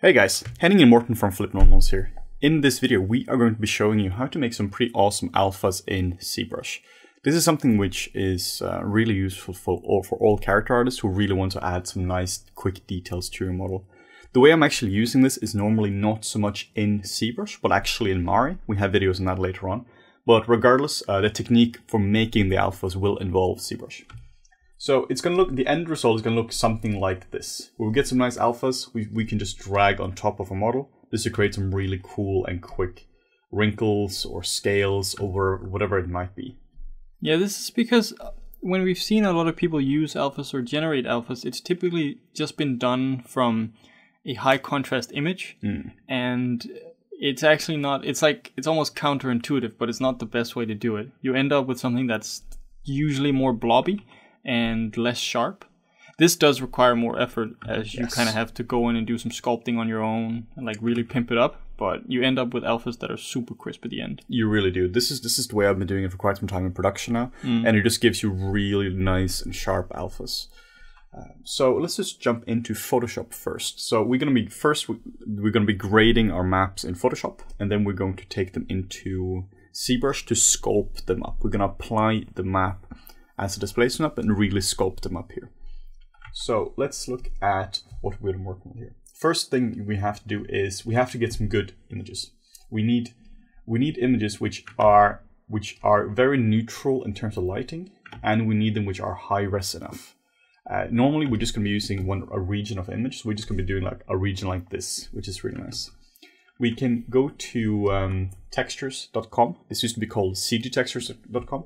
Hey guys, Henning and Morten from FlippedNormals here. In this video we are going to be showing you how to make some pretty awesome alphas in ZBrush. This is something which is really useful for all character artists who really want to add some nice quick details to your model. The way I'm actually using this is normally not so much in ZBrush, but actually in Mari. We have videos on that later on. But regardless, the technique for making the alphas will involve ZBrush. So it's going to look, the end result is going to look something like this. We'll get some nice alphas, we can just drag on top of a model. This to create some really cool and quick wrinkles or scales over whatever it might be. Yeah, this is because when we've seen a lot of people use alphas or generate alphas, it's typically just been done from a high contrast image. And it's actually not, it's almost counterintuitive, but it's not the best way to do it. You end up with something that's usually more blobby and less sharp. This does require more effort, as you kind of have to go in and do some sculpting on your own and like really pimp it up, but you end up with alphas that are super crisp at the end. You really do. This is the way I've been doing it for quite some time in production now, and it just gives you really nice and sharp alphas. So let's just jump into Photoshop first. So we're going to be grading our maps in Photoshop, and then we're going to take them into ZBrush to sculpt them up. We're going to apply the map as a displacement map and really sculpt them up here. So let's look at what we're working with here. First thing we have to do is we have to get some good images. We need images which are very neutral in terms of lighting, and we need them which are high res enough. Normally we're just going to be using a region of image. So we're just going to be doing like a region like this, which is really nice. We can go to textures.com. This used to be called cgtextures.com.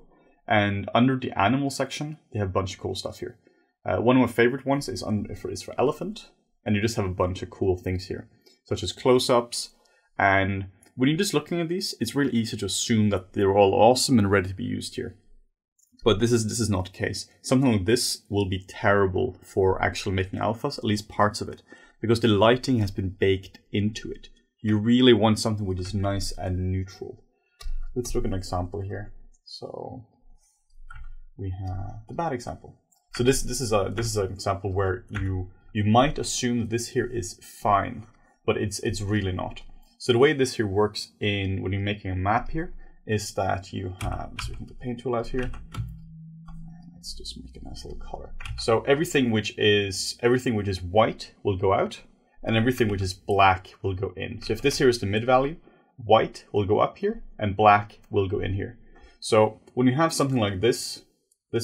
And under the animal section, they have a bunch of cool stuff here. One of my favorite ones is for elephant, and you just have a bunch of cool things here, such as close-ups. And when you're just looking at these, it's really easy to assume that they're all awesome and ready to be used here. But this is not the case. Something like this will be terrible for actually making alphas, at least parts of it, because the lighting has been baked into it. You really want something which is nice and neutral. Let's look at an example here. So we have the bad example. So this is an example where you might assume that this here is fine, but it's really not. So the way this here works when you're making a map here is that you have, so we can get the paint tool out here. Let's just make a nice little color. So everything which is white will go out, and everything which is black will go in. So if this here is the mid value, white will go up here and black will go in here. So when you have something like this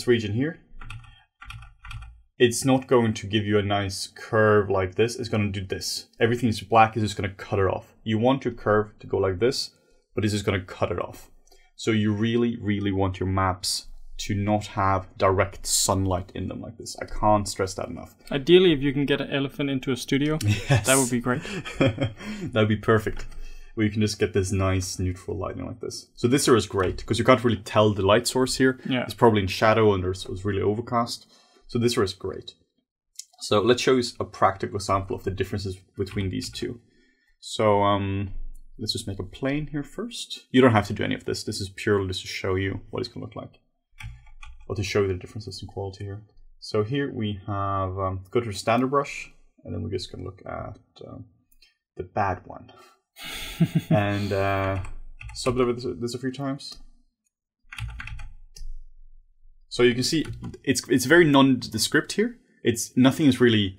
region here, it's not going to give you a nice curve like this. It's going to do this. Everything is black is just going to cut it off. You want your curve to go like this, but it's just going to cut it off. So you really, really want your maps to not have direct sunlight in them like this. I can't stress that enough. Ideally, if you can get an elephant into a studio, that would be great. That would be perfect. Where you can just get this nice neutral lighting like this. So this here is great because you can't really tell the light source here. Yeah. It's probably in shadow and it's really overcast. So this here is great. So let's show you a practical example of the differences between these two. So let's just make a plane here first. You don't have to do any of this. This is purely just to show you what it's going to look like. Or to show you the differences in quality here. So here we have, go to the standard brush, and then we're just going to look at the bad one. And sub this a few times. So you can see it's very nondescript here. Nothing is really,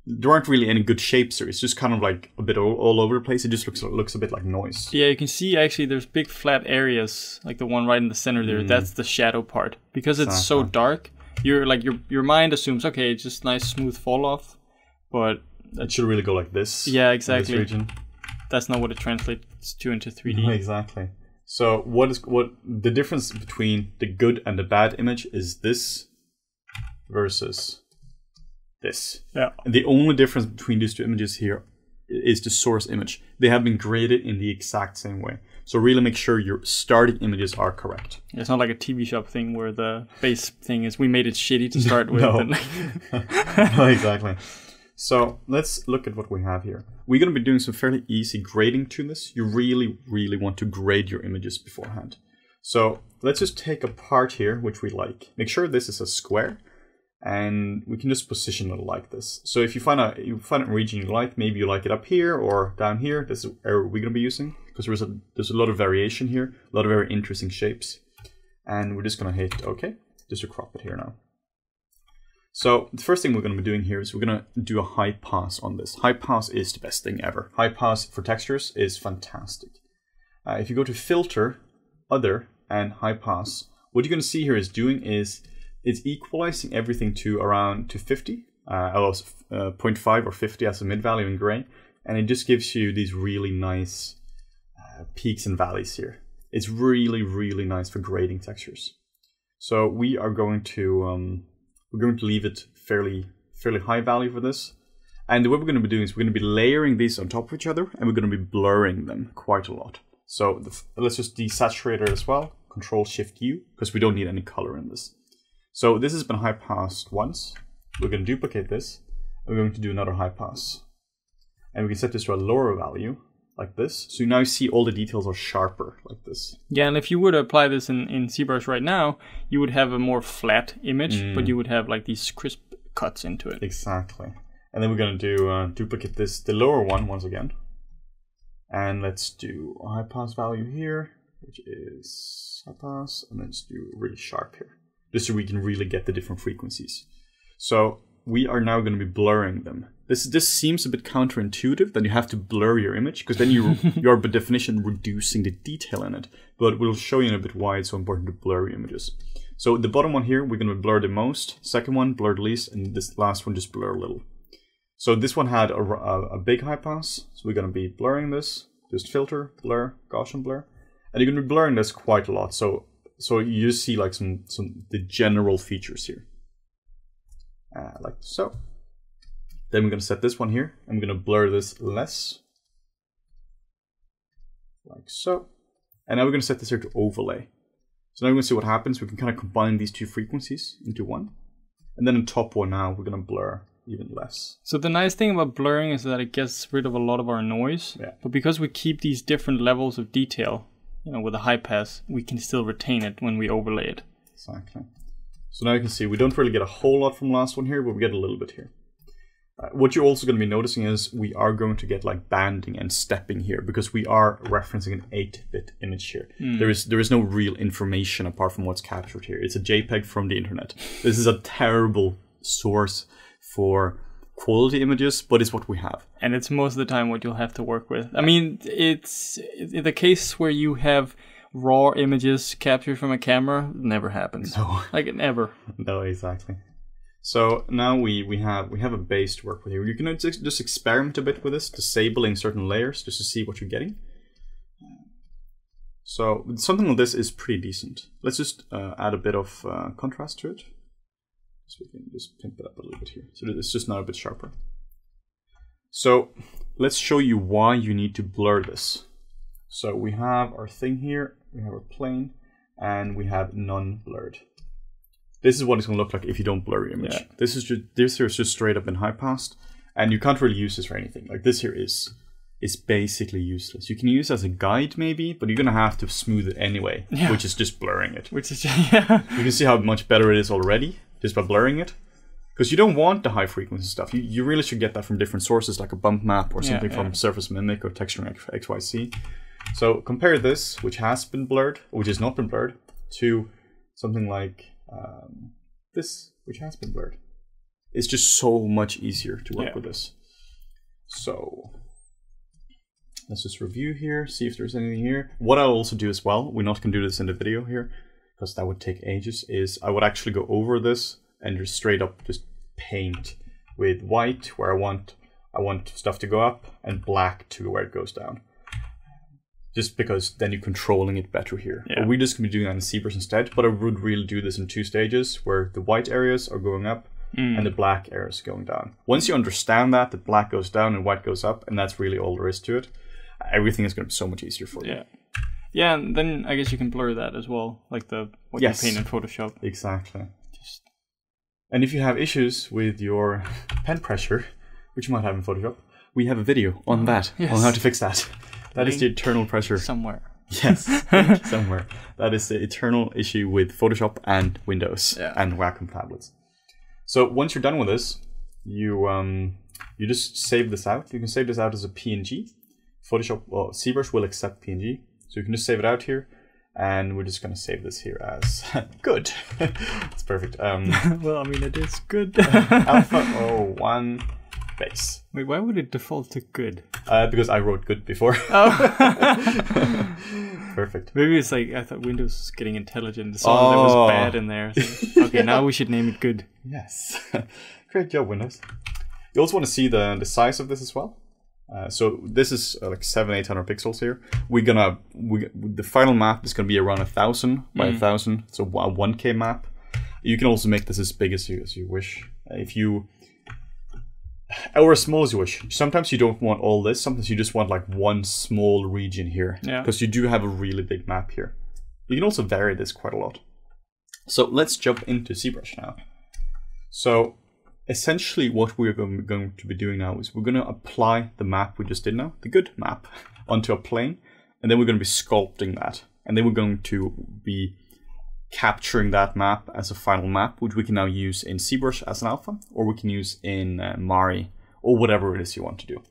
there aren't really any good shapes here. It's just kind of like a bit all over the place. It just looks a bit like noise. Yeah, you can see actually there's big flat areas, like the one right in the center there. That's the shadow part. Because it's so dark, your mind assumes, okay, it's just nice smooth fall off, but it should really go like this. Yeah, exactly. This region. That's not what it translates to into 3D. Exactly. So what the difference between the good and the bad image is this versus this. Yeah. And the only difference between these two images here is the source image. They have been graded in the exact same way. So really make sure your starting images are correct. It's not like a TV shop thing where the base thing is we made it shitty to start with. No. No, exactly. So let's look at what we have here. We're going to be doing some fairly easy grading to this. You really, really want to grade your images beforehand. So let's just take a part here, which we like. Make sure this is a square. And we can just position it like this. So if you find a region you like, maybe you like it up here or down here. This is where we're going to be using, because there's a lot of variation here, a lot of very interesting shapes. And we're just going to hit OK, just to crop it here now. So the first thing we're going to be doing here is we're going to do a high pass on this. High pass is the best thing ever. High pass for textures is fantastic. If you go to Filter, Other, and High Pass, what you're going to see here is it's equalizing everything to around 50, 0.5 or 50 as a mid value in gray, and it just gives you these really nice peaks and valleys here. It's really, really nice for grading textures. So we are going to leave it fairly high value for this. And what we're going to be doing is we're going to be layering these on top of each other, and we're going to be blurring them quite a lot. So let's just desaturate it as well. Control-Shift-U, because we don't need any color in this. So this has been high passed once. We're going to duplicate this. And we're going to do another high pass. And we can set this to a lower value, like this. So you now see all the details are sharper, like this. Yeah, and if you were to apply this in ZBrush right now, you would have a more flat image, but you would have like these crisp cuts into it. Exactly. And then we're going to do duplicate this, the lower one once again. And let's do a high pass value here, which is high pass, and then let's do really sharp here, just so we can really get the different frequencies. So we are now going to be blurring them. This seems a bit counterintuitive that you have to blur your image, because then you are by definition reducing the detail in it. But we'll show you in a bit why it's so important to blur your images. So the bottom one here, we're going to blur the most. Second one, blur the least, and this last one just blur a little. So this one had a big high pass, so we're going to be blurring this. Just filter, blur, Gaussian blur, and you're going to be blurring this quite a lot. So you just see like the general features here, like so. Then we're going to set this one here, and we're going to blur this less, like so. And now we're going to set this here to overlay. So now we're going to see what happens. We can kind of combine these two frequencies into one, and then on top one now we're going to blur even less. So the nice thing about blurring is that it gets rid of a lot of our noise. Yeah. But because we keep these different levels of detail, with a high pass, we can still retain it when we overlay it. Exactly. So now you can see we don't really get a whole lot from the last one here, but we get a little bit here. What you're also going to be noticing is we are going to get like banding and stepping here, because we are referencing an 8-bit image here. There is no real information apart from what's captured here. It's a JPEG from the internet. This is a terrible source for quality images, but it's what we have. And it's most of the time what you'll have to work with. I mean, it's the case where you have raw images captured from a camera, never happens. No. Like, never. No, exactly. So now we have a base to work with here. You can just experiment a bit with this, disabling certain layers just to see what you're getting. So something like this is pretty decent. Let's just add a bit of contrast to it. So we can just pimp it up a little bit here. So it's just now a bit sharper. So let's show you why you need to blur this. So we have our thing here, we have our plane, and we have none blurred. This is what it's going to look like if you don't blur your image. Yeah. This here is just straight up in high pass, and you can't really use this for anything. Like this here is basically useless. You can use it as a guide maybe, but you're going to have to smooth it anyway, which is just blurring it. Which is yeah. You can see how much better it is already just by blurring it, because you don't want the high frequency stuff. You really should get that from different sources, like a bump map or something from Surface Mimic or Texturing XYZ. So compare this, which has been blurred, which has not been blurred, to something like this, which has been blurred. It's just so much easier to work with this. So let's just review here, see if there's anything here. What I'll also do as well, we're not going to do this in the video here, because that would take ages, is I would actually go over this and just straight up just paint with white where I want stuff to go up and black to where it goes down. Just because then you're controlling it better here. Yeah. But we're just going to be doing that in ZBrush instead, but I would really do this in 2 stages where the white areas are going up and the black areas going down. Once you understand that, the black goes down and white goes up, and that's really all there is to it, everything is going to be so much easier for you. Yeah, and then I guess you can blur that as well, like what you paint in Photoshop. Exactly. And if you have issues with your pen pressure, which you might have in Photoshop, we have a video on that, on how to fix that. That is the eternal pressure. Somewhere. Yes, somewhere. That is the eternal issue with Photoshop and Windows and Wacom tablets. So once you're done with this, you just save this out. You can save this out as a PNG. Photoshop, well, ZBrush will accept PNG, so you can just save it out here, and we're just gonna save this here as good. It's perfect. Well, I mean, it is good. Alpha 01 base. Wait, why would it default to good? Because I wrote good before. Oh. Perfect. Maybe it's like, I thought Windows was getting intelligent. Saw there was bad in there. So, okay, now we should name it good. Yes. Great job, Windows. You also want to see the size of this as well. So this is like 700-800 pixels here. The final map is going to be around 1000 by 1000. So a 1K map. You can also make this as big as you wish. Or as small as you wish. Sometimes you don't want all this. Sometimes you just want like one small region here. Yeah. Because you do have a really big map here. You can also vary this quite a lot. So let's jump into ZBrush now. So essentially what we're going to be doing now is we're going to apply the map we just did now, the good map, onto a plane. And then we're going to be sculpting that. And then we're going to be capturing that map as a final map, which we can now use in ZBrush as an alpha, or we can use in Mari, or whatever it is you want to do.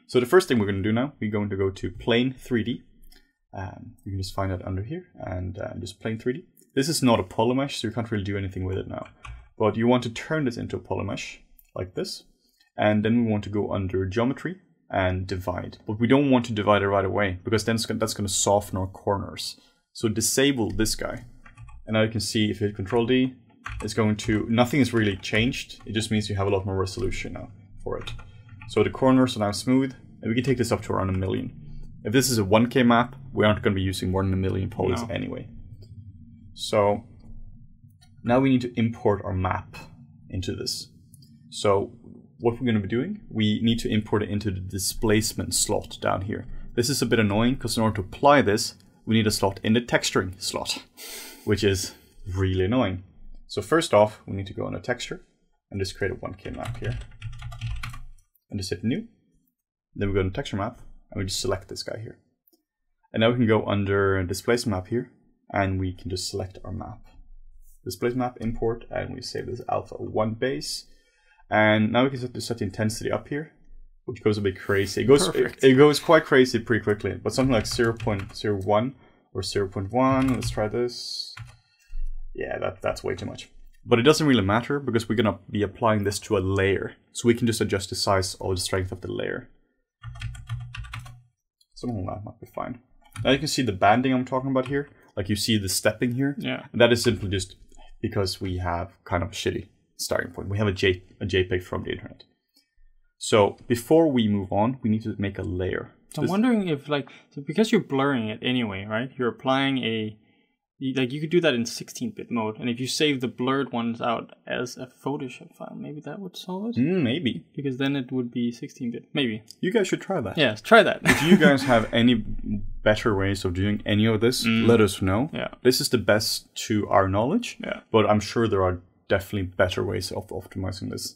So the first thing we're going to do now, we're going to go to Plane 3D. You can just find that under here, and just Plane 3D. This is not a polymesh, so you can't really do anything with it now. But you want to turn this into a polymesh, like this. And then we want to go under Geometry and Divide. But we don't want to divide it right away, because then that's going to soften our corners. So disable this guy. And now you can see if you hit Control D, it's going to, nothing is really changed. It just means you have a lot more resolution now for it. So the corners are now smooth, and we can take this up to around 1 million. If this is a 1K map, we aren't going to be using more than 1 million polys anyway. So now we need to import our map into this. So what we're going to be doing, we need to import it into the displacement slot down here. This is a bit annoying because in order to apply this, we need a slot in the texturing slot, which is really annoying. So first off, we need to go on a texture and just create a 1K map here. And just hit new. Then we go to texture map and we just select this guy here. And now we can go under Displace Map here and we can just select our map. Displace Map, import, and we save this alpha 1 base. And now we can set the intensity up here, which goes a bit crazy. It goes quite crazy pretty quickly, but something like 0.01 or 0.1. Let's try this. Yeah, that's way too much. But it doesn't really matter because we're gonna be applying this to a layer. So we can just adjust the size or the strength of the layer. Something like that might be fine. Now you can see the banding I'm talking about here. Like you see the stepping here. Yeah. And that is simply just because we have kind of a shitty starting point. We have a JPEG from the internet. So before we move on, we need to make a layer. So I'm wondering if, like, so because you're blurring it anyway, right? You're applying like you could do that in 16-bit mode, and if you save the blurred ones out as a Photoshop file, maybe that would solve it? Maybe. Because then it would be 16-bit. Maybe. You guys should try that. Yes, try that. If you guys have any better ways of doing any of this, let us know. Yeah. This is the best to our knowledge, but I'm sure there are definitely better ways of optimizing this.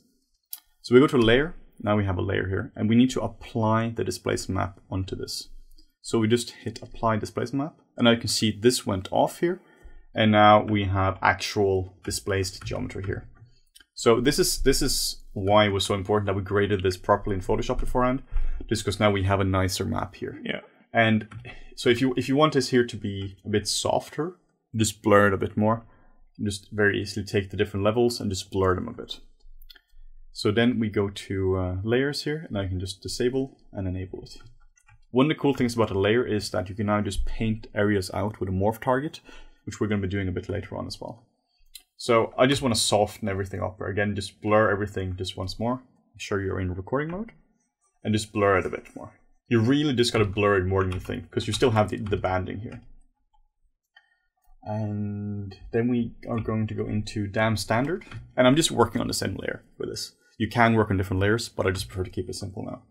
So we go to layer. Now we have a layer here, and we need to apply the displace map onto this. So we just hit apply displace map, and now you can see this went off here, and now we have actual displaced geometry here. So this is why it was so important that we graded this properly in Photoshop beforehand, just because now we have a nicer map here. Yeah. And so if you want this here to be a bit softer, just blur it a bit more. You can just very easily take the different levels and just blur them a bit. So then we go to layers here, and I can just disable and enable it. One of the cool things about a layer is that you can now just paint areas out with a morph target, which we're going to be doing a bit later on as well. So I just want to soften everything up. Again, just blur everything just once more. Make sure you're in recording mode, and just blur it a bit more. You really just got to blur it more than you think, because you still have the banding here. And then we are going to go into Damn Standard, and I'm just working on the same layer with this. You can work on different layers, but I just prefer to keep it simple now.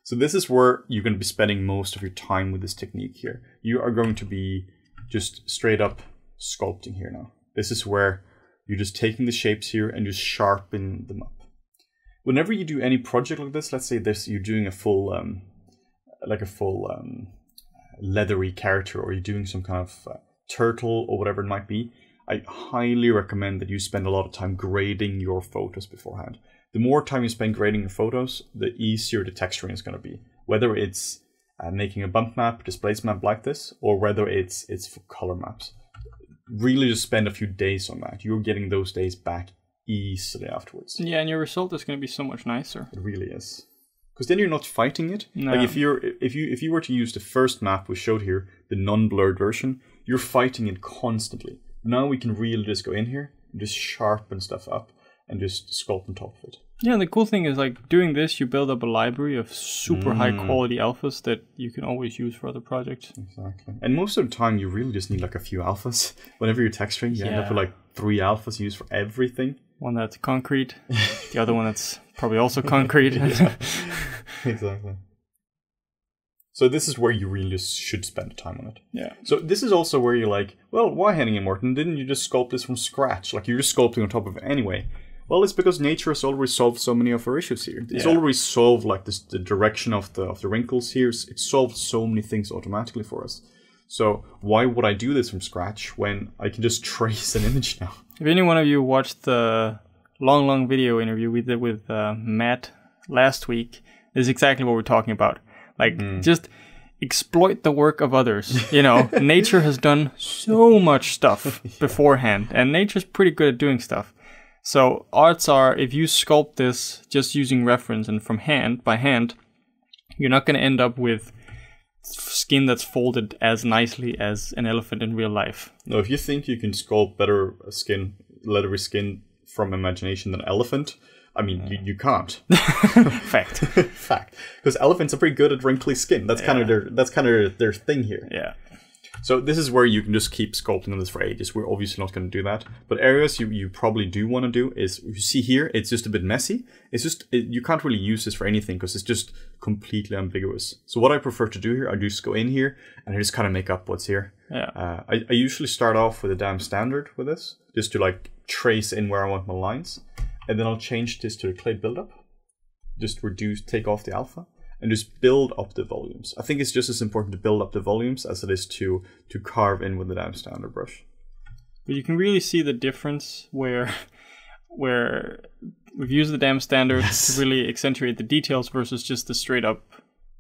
So this is where you're going to be spending most of your time with this technique here. You are going to be just straight up sculpting here now. This is where you're just taking the shapes here and just sharpen them up. Whenever you do any project like this, let's say this, you're doing a full, leathery character, or you're doing some kind of turtle or whatever it might be, I highly recommend that you spend a lot of time grading your photos beforehand. The more time you spend grading your photos, the easier the texturing is going to be. Whether it's making a bump map, displace map like this, or whether it's for color maps. Really just spend a few days on that. You're getting those days back easily afterwards. Yeah, and your result is going to be so much nicer. It really is. Because then you're not fighting it. No. Like if you were to use the first map we showed here, the non-blurred version, you're fighting it constantly. Now we can really just go in here and just sharpen stuff up and just sculpt on top of it. Yeah, and the cool thing is, like, doing this, you build up a library of super high quality alphas that you can always use for other projects. Exactly. And most of the time, you really just need like a few alphas. Whenever you're texturing, you end up with like 3 alphas used for everything. One that's concrete, the other one that's probably also concrete. Exactly. So this is where you really just should spend time on it. Yeah. So this is also where you're like, well, why, Henning and Morten, didn't you just sculpt this from scratch? Like, you're just sculpting on top of it anyway. Well, it's because nature has already solved so many of our issues here. It's already solved like this, the direction of the wrinkles here. It solved so many things automatically for us. So why would I do this from scratch when I can just trace an image now? If any one of you watched the long video interview we did with Matt last week, this is exactly what we're talking about. Like, just exploit the work of others. You know, nature has done so much stuff beforehand, and nature's pretty good at doing stuff. So odds are, if you sculpt this just using reference and by hand, you're not going to end up with skin that's folded as nicely as an elephant in real life. No, if you think you can sculpt better skin, leathery skin from imagination than elephant, I mean, you can't. Fact. Fact. Because elephants are pretty good at wrinkly skin. That's kind of their thing here. Yeah. So this is where you can just keep sculpting on this for ages. We're obviously not going to do that. But areas you probably do want to do is, you see here, it's just a bit messy. It's just, you can't really use this for anything because it's just completely ambiguous. So what I prefer to do here, I just go in here and I just kind of make up what's here. Yeah. I usually start off with a damn standard with this, just to like trace in where I want my lines. And then I'll change this to the clay buildup. Just take off the alpha. And just build up the volumes. I think it's just as important to build up the volumes as it is to carve in with the damn standard brush. But you can really see the difference where we've used the damn standard to really accentuate the details versus just the straight up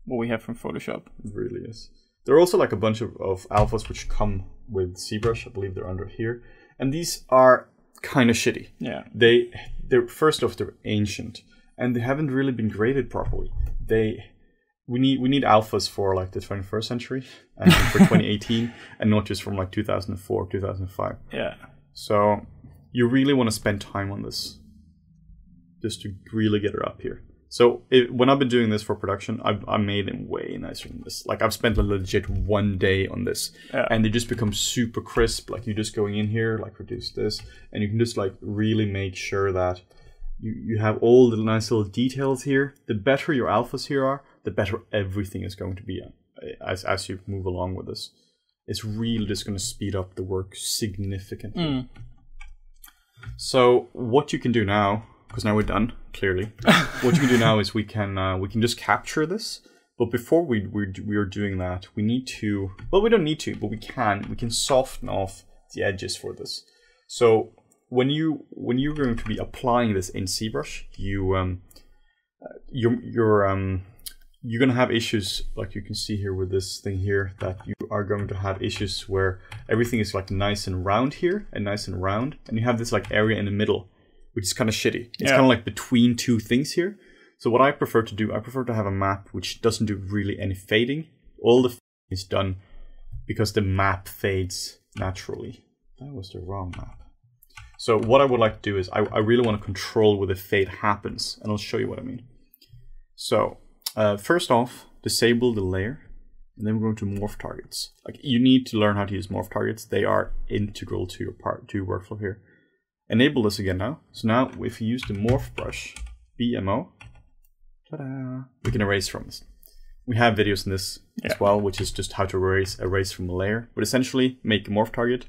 what we have from Photoshop. It really is. There are also like a bunch of alphas which come with ZBrush. I believe they're under here. And these are kind of shitty. Yeah. They're first off, they're ancient. And they haven't really been graded properly. We need alphas for like the 21st century and for 2018 and not just from like 2004, 2005. Yeah. So you really want to spend time on this just to really get it up here. So when I've been doing this for production, I made them way nicer than this. Like, I've spent a legit 1 day on this, and they just become super crisp. Like, you're just going in here, like reduce this, and you can just like really make sure that you have all the nice little details here. The better your alphas here are, the better everything is going to be as you move along with this. It's really just going to speed up the work significantly. So what you can do now, because now we're done, clearly, what you can do now is we can just capture this. But before we are doing that, we need to, well, we don't need to, but we can soften off the edges for this. So when you're going to be applying this in ZBrush, you're going to have issues, like you can see here with this thing here, that you are going to have issues where everything is like nice and round here and nice and round, and you have this like area in the middle, which is kind of shitty. It's kind of like between two things here. So what I prefer to do, I prefer to have a map which doesn't do really any fading. All the fading is done because the map fades naturally. That was the wrong map. So what I would like to do is I really want to control where the fade happens, and I'll show you what I mean. So first off, disable the layer, and then we're going to morph targets. Like, you need to learn how to use morph targets. They are integral to your workflow here. Enable this again now. So now if you use the morph brush, BMO, ta-da, we can erase from this. We have videos in this as well, which is just how to erase from a layer. But essentially, make a morph target,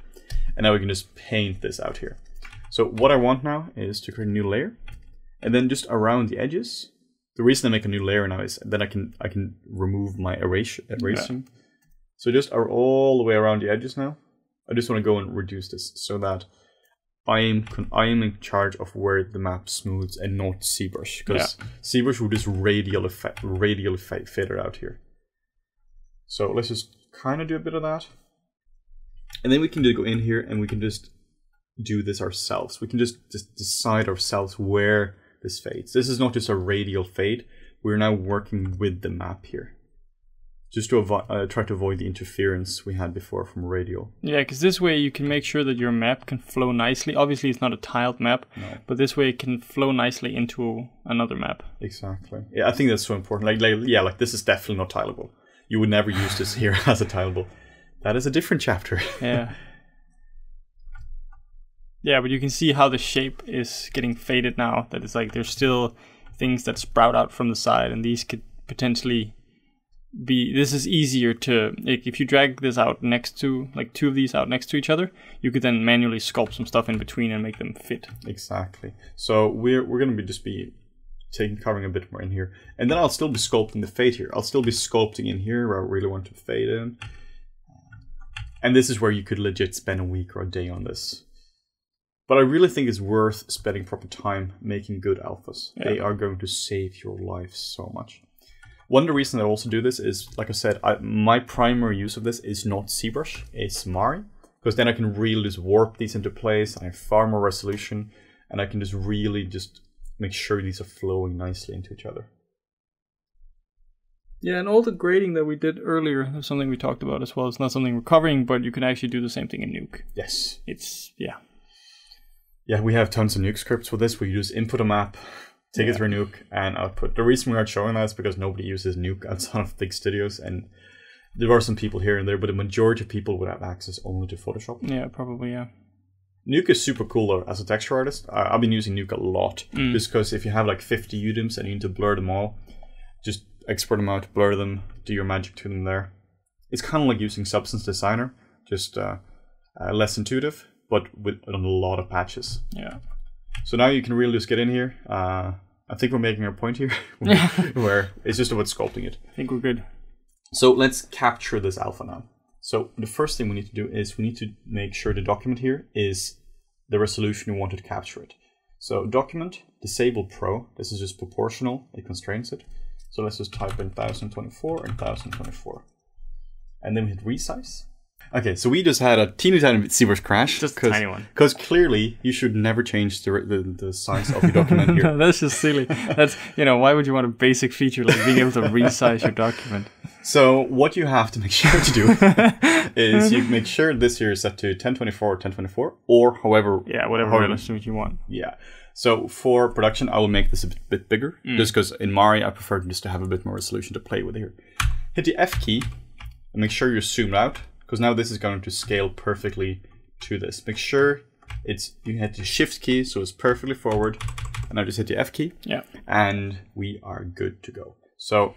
and now we can just paint this out here. So what I want now is to create a new layer, and then just around the edges. The reason I make a new layer now is then I can remove my erasing. So just all the way around the edges now, I just want to go and reduce this so that I am in charge of where the map smooths and not ZBrush, because ZBrush will just radially fade it out here. So let's just kind of do a bit of that. And then we can go in here and we can just do this ourselves. We can just decide ourselves where this fades. This is not just a radial fade. We're now working with the map here, just to try to avoid the interference we had before from radial. Yeah, because this way you can make sure that your map can flow nicely. Obviously, it's not a tiled map, but this way it can flow nicely into another map. Exactly. Yeah, I think that's so important. Like this is definitely not tileable. You would never use this here as a tileable. That is a different chapter. Yeah. Yeah, but you can see how the shape is getting faded now. That it's like there's still things that sprout out from the side, and these could potentially be. This is easier to, like, if you drag this out next to, like, two of these out next to each other, you could then manually sculpt some stuff in between and make them fit. Exactly. So we're going to be covering a bit more in here, and then I'll still be sculpting the fade here. I'll still be sculpting in here where I really want to fade in, and this is where you could legit spend a week or a day on this. But I really think it's worth spending proper time making good alphas. Yeah. They are going to save your life so much. One of the reasons I also do this is, like I said, my primary use of this is not ZBrush, it's Mari. Because then I can really just warp these into place, I have far more resolution, and I can just really just make sure these are flowing nicely into each other. Yeah, and all the grading that we did earlier is something we talked about as well. It's not something we're covering, but you can actually do the same thing in Nuke. Yes. Yeah, we have tons of Nuke scripts for this where you just input a map, take it through Nuke, and output. The reason we aren't showing that is because nobody uses Nuke outside of big studios, and there are some people here and there, but the majority of people would have access only to Photoshop. Yeah, probably, yeah. Nuke is super cool though, as a texture artist. I've been using Nuke a lot, just because if you have like 50 UDIMs and you need to blur them all, just export them out, blur them, do your magic to them there. It's kind of like using Substance Designer, just less intuitive, but on a lot of patches. Yeah. So now you can really just get in here. I think we're making our point here, where it's just about sculpting it. I think we're good. So let's capture this alpha now. So the first thing we need to do is we need to make sure the document here is the resolution we wanted to capture it. So document, disable pro. This is just proportional. It constrains it. So let's just type in 1024 and 1024. And then we hit resize. Okay, so we just had a teeny tiny ZBrush crash. Just a tiny one. Because clearly you should never change the size of your document here. No, that's just silly. That's, why would you want a basic feature like being able to resize your document? So what you have to make sure to do is you make sure this here is set to 1024 or 1024 or however. Yeah, whatever resolution you want. Yeah. So for production, I will make this a bit bigger just because in Mari I prefer just to have a bit more resolution to play with here. Hit the F key and make sure you're zoomed out, because now this is going to scale perfectly to this. Make sure you hit the shift key so it's perfectly forward, and now just hit the F key. Yeah. And we are good to go. So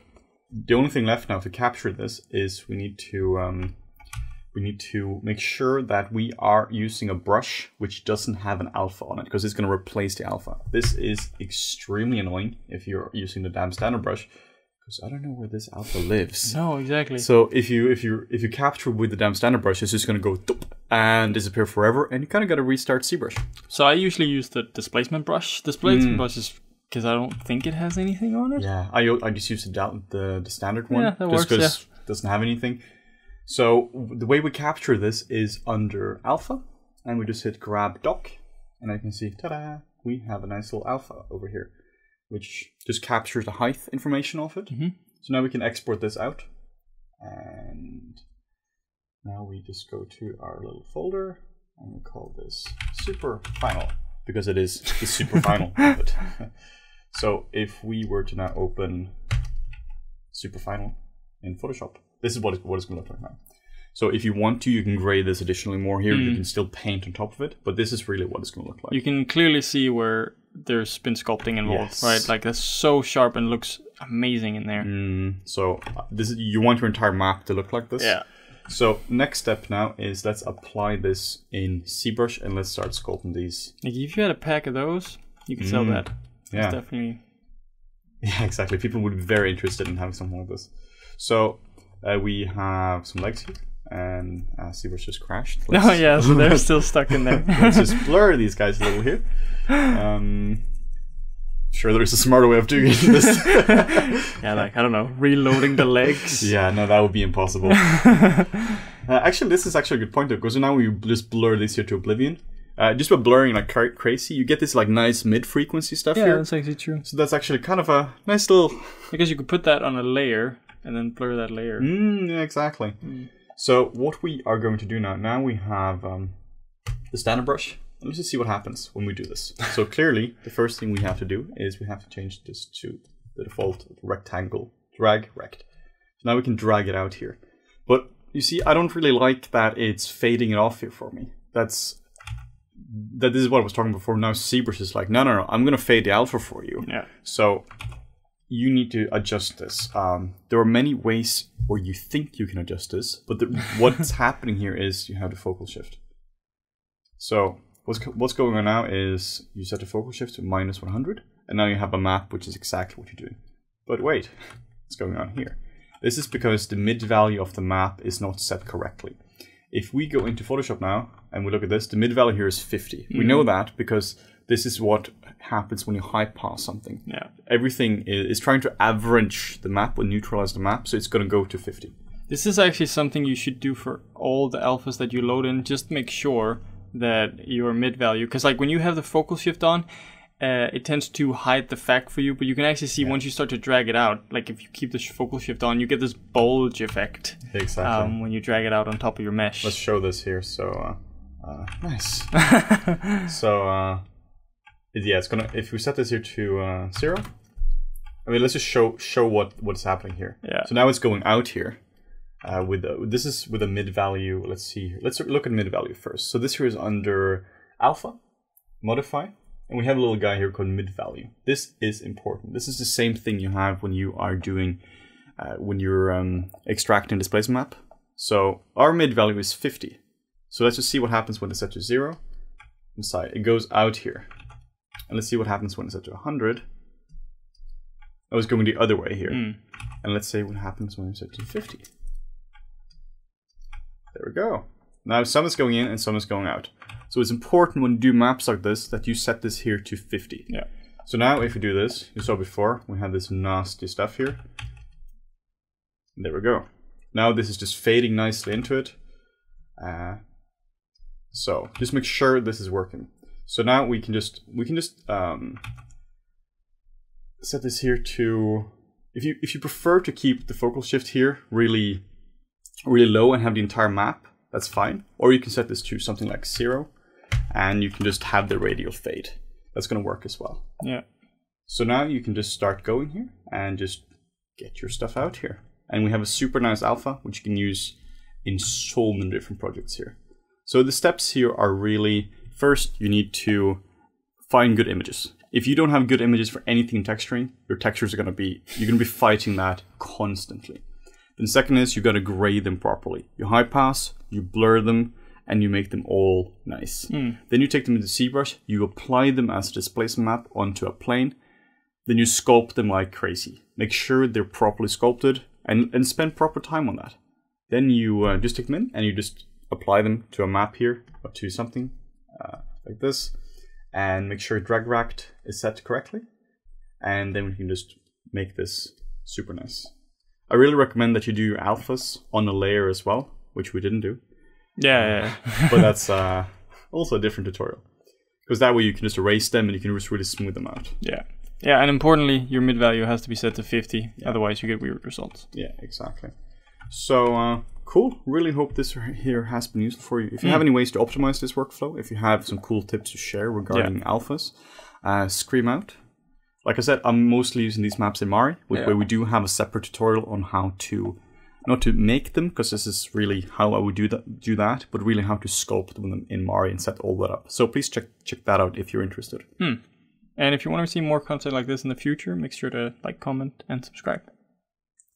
the only thing left now to capture this is we need to make sure that we are using a brush which doesn't have an alpha on it, because it's going to replace the alpha. This is extremely annoying if you're using the damn standard brush, because I don't know where this alpha lives. No, exactly. So if you capture with the damn standard brush, it's just going to go and disappear forever, and you kind of got to restart ZBrush. So I usually use the displacement brush. Displacement brush is because I don't think it has anything on it. Yeah, I just use the standard one. Yeah, that works. Because it doesn't have anything. So the way we capture this is under alpha, and we just hit grab doc, and I can see, ta-da, we have a nice little alpha over here, which just captures the height information of it. So now we can export this out, and now we just go to our little folder, and we call this super final, because it is the super final of it. So if we were to now open super final in Photoshop, this is what it's going to look like now. So if you want to, you can grade this additionally more here. You can still paint on top of it, but this is really what it's going to look like. You can clearly see where there's been sculpting involved, right? Like that's so sharp and looks amazing in there. So you want your entire map to look like this. Yeah. So next step now is let's apply this in ZBrush and let's start sculpting these. Like if you had a pack of those, you could sell that. Yeah. It's definitely. Yeah, exactly. People would be very interested in having something like this. So we have some legs here. And ZBrush just crashed. Oh yeah, so they're still stuck in there. Let's just blur these guys a little here. Sure, there's a smarter way of doing this. Yeah, like, I don't know, reloading the legs. Yeah, no, that would be impossible. Actually, this is actually a good point though, because now we just blur this here to oblivion. Just by blurring like crazy, you get this like nice mid-frequency stuff here. Yeah, that's actually true. So that's actually kind of a nice little... Because you could put that on a layer and then blur that layer. Yeah, exactly. So what we are going to do now we have the standard brush. Let's just see what happens when we do this. So clearly, the first thing we have to do is we have to change this to the default rectangle. Drag rect. So now we can drag it out here. But you see, I don't really like that it's fading it off here for me. This is what I was talking before. Now ZBrush is like, no, I'm going to fade the alpha for you. Yeah. So you need to adjust this. There are many ways where you think you can adjust this, but what's happening here is you have the focal shift. So what's going on now is you set the focal shift to -100, and now you have a map which is exactly what you're doing. But wait, what's going on here? This is because the mid value of the map is not set correctly. If we go into Photoshop now and we look at this, the mid value here is 50. We know that because this is what happens when you high pass something. Yeah. Everything is trying to average the map or neutralize the map, so it's going to go to 50. This is actually something you should do for all the alphas that you load in. Just make sure that your mid value, because like when you have the focal shift on, it tends to hide the fact for you, but you can actually see once you start to drag it out, like if you keep the focal shift on, you get this bulge effect. Exactly. When you drag it out on top of your mesh. Let's show this here. So nice. So yeah, it's gonna, if we set this here to 0, I mean, let's just show what's happening here. Yeah. So now it's going out here. This is with a mid value. Let's see here. Let's look at mid value first. So this here is under alpha, modify, and we have a little guy here called mid value. This is important. This is the same thing you have when you are doing when you're extracting displacement map. So our mid value is 50. So let's just see what happens when it's set to 0. Inside it goes out here, and let's see what happens when it's set to 100. I was going the other way here, and let's say what happens when it's set to 50. There we go. Now some is going in and some is going out. So it's important when you do maps like this that you set this here to 50. Yeah. So now if we do this, you saw before, we had this nasty stuff here. There we go. Now this is just fading nicely into it. So just make sure this is working. So now we can just set this here to, if you prefer to keep the focal shift here really low and have the entire map, that's fine. Or you can set this to something like 0, and you can just have the radial fade. That's going to work as well. Yeah. So now you can just start going here and just get your stuff out here. And we have a super nice alpha, which you can use in so many different projects here. So the steps here are really, first you need to find good images. If you don't have good images for anything in texturing, your textures are going to be, you're going to be fighting that constantly. Then second is you got to grade them properly. You high pass, you blur them, and you make them all nice. Then you take them into ZBrush, you apply them as a displacement map onto a plane, then you sculpt them like crazy. Make sure they're properly sculpted and spend proper time on that. Then you just take them in and you just apply them to a map here or to something like this, and make sure drag rect is set correctly, and then we can just make this super nice. I really recommend that you do your alphas on a layer as well, which we didn't do. Yeah. But that's also a different tutorial. Because that way you can just erase them and you can just really smooth them out. Yeah. Yeah, and importantly, your mid value has to be set to 50. Yeah. Otherwise you get weird results. Yeah, exactly. So, cool. Really hope this here has been useful for you. If you have any ways to optimize this workflow, if you have some cool tips to share regarding alphas, scream out. Like I said, I'm mostly using these maps in Mari, where we do have a separate tutorial on how to, not to make them, because this is really how I would do that, but really how to sculpt them in Mari and set all that up. So please check that out if you're interested. And if you want to see more content like this in the future, make sure to like, comment, and subscribe.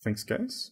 Thanks, guys.